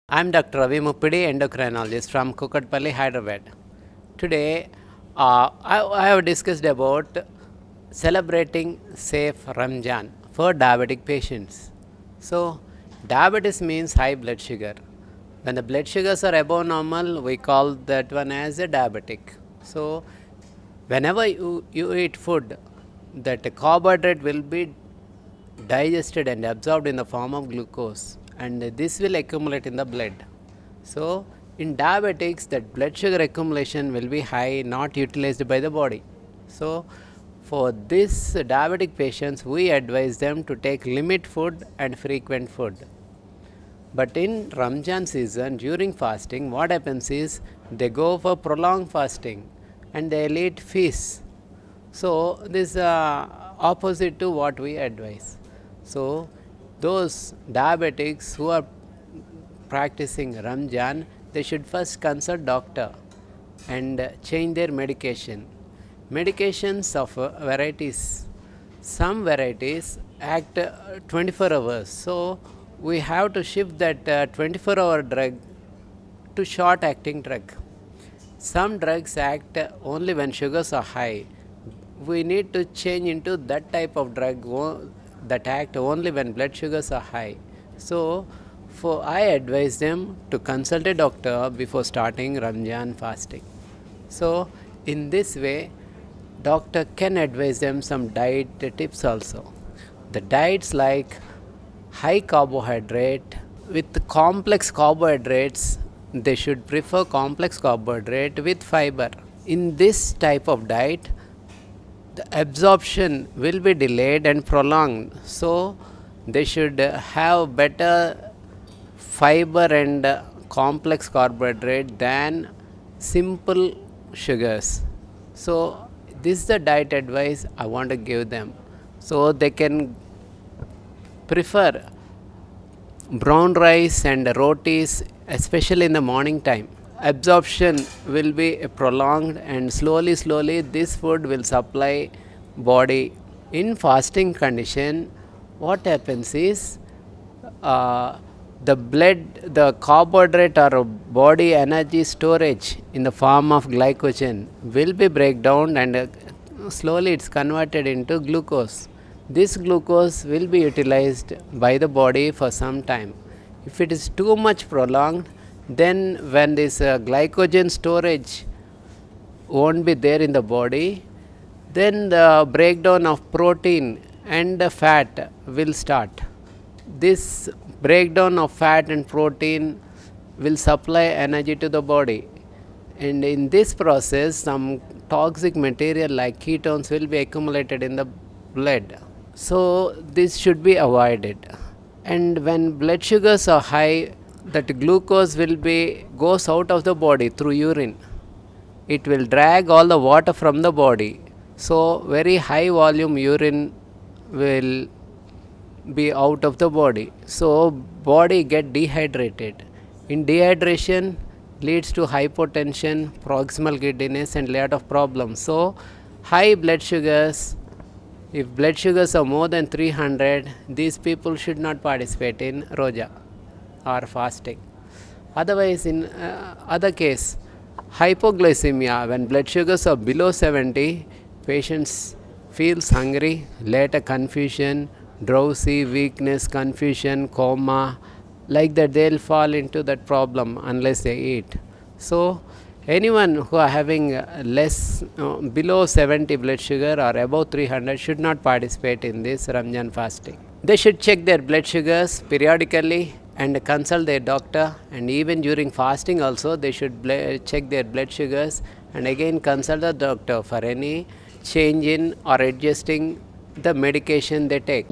I'm Dr. Ravi Muppidi, Endocrinologist from Kukatpalli, Hyderabad. Today, I have discussed about celebrating safe Ramazan for diabetic patients. So, diabetes means high blood sugar. When the blood sugars are above normal, we call that one as a diabetic. So, whenever you eat food, that carbohydrate will be digested and absorbed in the form of glucose, and this will accumulate in the blood. So in diabetics, that blood sugar accumulation will be high, not utilized by the body. So for this diabetic patients, we advise them to take limit food and frequent food. But in Ramzan season, during fasting, what happens is they go for prolonged fasting and they'll eat fish. So this is opposite to what we advise. So those diabetics who are practicing Ramzan, they should first consult doctor and change their medication. Medications of varieties. Some varieties act 24 hours. So we have to shift that 24-hour drug to short acting drug. Some drugs act only when sugars are high. We need to change into that type of drug that act only when blood sugars are high. So I advise them to consult a doctor before starting Ramzan fasting. So in this way, doctor can advise them some diet tips also. The diets like high carbohydrate with complex carbohydrates, they should prefer complex carbohydrate with fiber. In this type of diet, the absorption will be delayed and prolonged. So they should have better fiber and complex carbohydrate than simple sugars. So this is the diet advice I want to give them. So they can prefer brown rice and rotis, especially in the morning time. Absorption will be prolonged and slowly this food will supply body. In fasting condition, what happens is the carbohydrate or body energy storage in the form of glycogen will be breakdown and slowly it's converted into glucose. This glucose will be utilized by the body for some time. If it is too much prolonged, then when this glycogen storage won't be there in the body, then the breakdown of protein and fat will start. This breakdown of fat and protein will supply energy to the body, and in this process some toxic material like ketones will be accumulated in the blood. So this should be avoided. And when blood sugars are high, that glucose will be goes out of the body through urine. It will drag all the water from the body. So very high volume urine will be out of the body. So body get dehydrated. In dehydration leads to hypotension, proximal giddiness and lot of problems. So high blood sugars, if blood sugars are more than 300, these people should not participate in roja or fasting. Otherwise, in other case, hypoglycemia, when blood sugars are below 70, patients feels hungry, later confusion, drowsy, weakness, confusion, coma, like that they'll fall into that problem unless they eat. So anyone who are having less below 70 blood sugar or above 300 should not participate in this Ramzan fasting. They should check their blood sugars periodically and consult their doctor, and even during fasting also they should check their blood sugars and again consult the doctor for any change in or adjusting the medication they take.